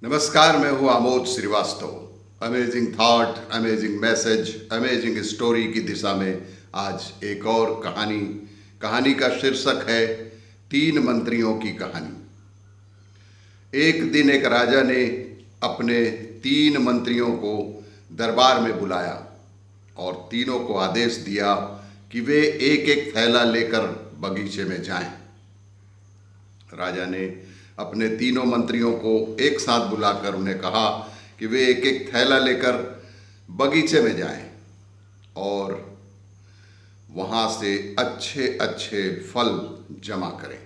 नमस्कार, मैं हूं Amod Srivastava. Amazing thought, amazing message, amazing story की दिशा में आज एक और कहानी का शीर्षक है 3 मंत्रियों की कहानी। एक दिन एक राजा ने अपने 3 मंत्रियों को दरबार में बुलाया और तीनों को आदेश दिया कि वे एक एक थैला लेकर बगीचे में जाएं। राजा ने अपने तीनों मंत्रियों को एक साथ बुलाकर उन्हें कहा कि वे एक एक थैला लेकर बगीचे में जाएं और वहां से अच्छे अच्छे फल जमा करें।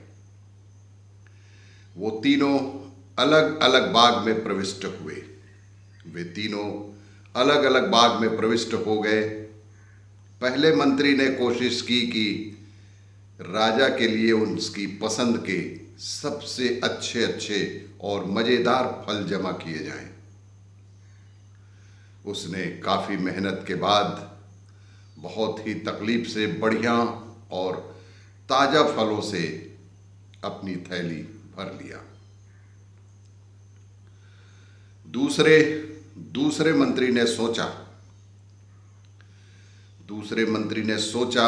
वो तीनों अलग अलग बाग में प्रविष्ट हुए। वे तीनों अलग अलग बाग में प्रविष्ट हो गए। पहले मंत्री ने कोशिश की कि राजा के लिए उसकी पसंद के सबसे अच्छे अच्छे और मजेदार फल जमा किए जाएं। उसने काफी मेहनत के बाद बहुत ही तकलीफ से बढ़िया और ताजा फलों से अपनी थैली भर लिया। दूसरे मंत्री ने सोचा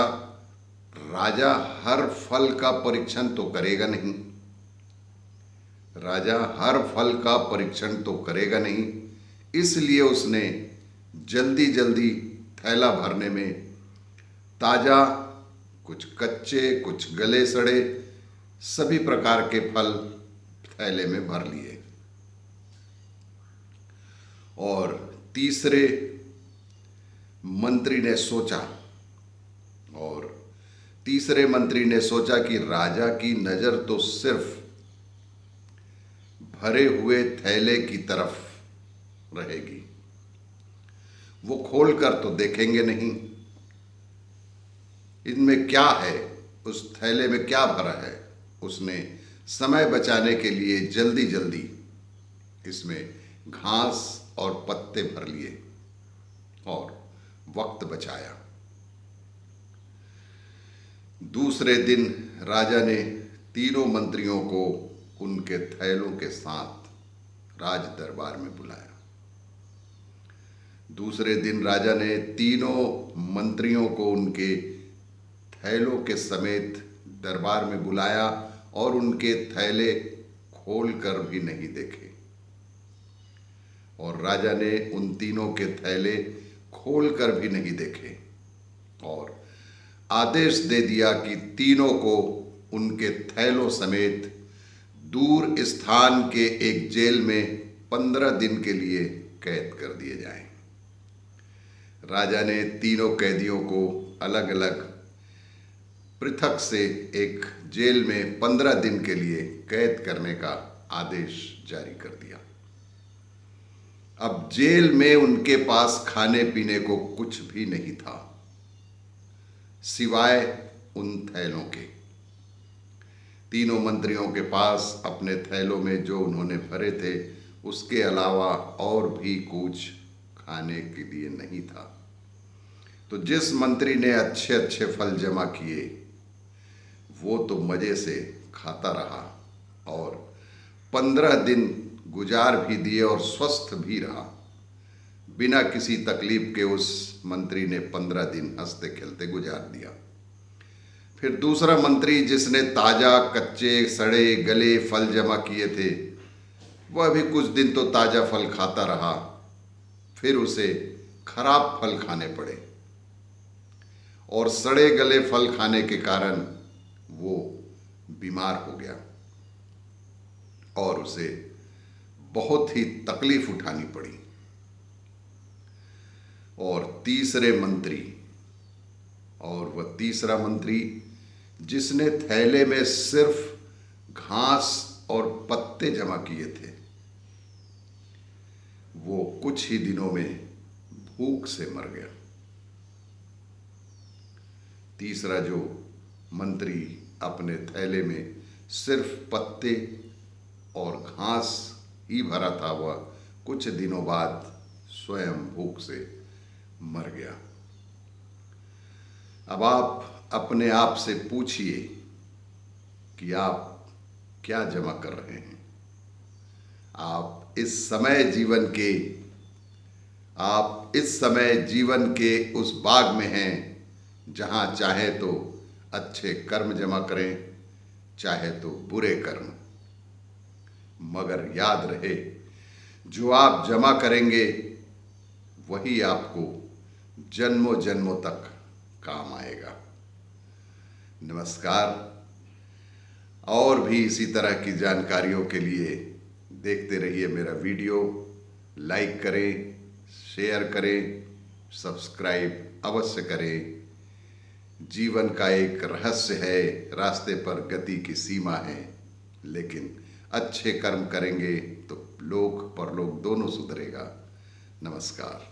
राजा हर फल का परीक्षण तो करेगा नहीं, इसलिए उसने जल्दी जल्दी थैला भरने में ताजा, कुछ कच्चे, कुछ गले सड़े सभी प्रकार के फल थैले में भर लिए। और तीसरे मंत्री ने सोचा कि राजा की नजर तो सिर्फ भरे हुए थैले की तरफ रहेगी, वो खोलकर तो देखेंगे नहीं इनमें क्या है, उस थैले में क्या भरा है। उसने समय बचाने के लिए जल्दी जल्दी इसमें घास और पत्ते भर लिए और वक्त बचाया। दूसरे दिन राजा ने तीनों मंत्रियों को उनके थैलों के साथ राज दरबार में बुलाया। दूसरे दिन राजा ने तीनों मंत्रियों को उनके थैलों के समेत दरबार में बुलाया और उनके थैले खोलकर भी नहीं देखे। और राजा ने उन तीनों के थैले खोलकर भी नहीं देखे और आदेश दे दिया कि तीनों को उनके थैलों समेत दूर स्थान के एक जेल में 15 दिन के लिए कैद कर दिए जाएं। राजा ने तीनों कैदियों को अलग अलग पृथक से एक जेल में 15 दिन के लिए कैद करने का आदेश जारी कर दिया। अब जेल में उनके पास खाने पीने को कुछ भी नहीं था सिवाय उन थैलों के। तीनों मंत्रियों के पास अपने थैलों में जो उन्होंने भरे थे उसके अलावा और भी कुछ खाने के लिए नहीं था। तो जिस मंत्री ने अच्छे अच्छे फल जमा किए वो तो मजे से खाता रहा और 15 दिन गुजार भी दिए और स्वस्थ भी रहा। बिना किसी तकलीफ के उस मंत्री ने 15 दिन हंसते खेलते गुजार दिया। फिर दूसरा मंत्री जिसने ताजा, कच्चे, सड़े गले फल जमा किए थे वह भी कुछ दिन तो ताजा फल खाता रहा, फिर उसे खराब फल खाने पड़े और सड़े गले फल खाने के कारण वो बीमार हो गया और उसे बहुत ही तकलीफ उठानी पड़ी। और तीसरा मंत्री जिसने थैले में सिर्फ घास और पत्ते जमा किए थे वो कुछ ही दिनों में भूख से मर गया। तीसरा जो मंत्री अपने थैले में सिर्फ पत्ते और घास ही भरा था वह कुछ दिनों बाद स्वयं भूख से मर गया। अब आप अपने आप से पूछिए कि आप क्या जमा कर रहे हैं। आप आप इस समय जीवन के उस बाग में हैं जहां चाहे तो अच्छे कर्म जमा करें, चाहे तो बुरे कर्म, मगर याद रहे जो आप जमा करेंगे वही आपको जन्मों जन्मों तक काम आएगा। नमस्कार। और भी इसी तरह की जानकारियों के लिए देखते रहिए मेरा वीडियो। लाइक करें, शेयर करें, सब्सक्राइब अवश्य करें। जीवन का एक रहस्य है, रास्ते पर गति की सीमा है, लेकिन अच्छे कर्म करेंगे तो लोक परलोक दोनों सुधरेगा। नमस्कार।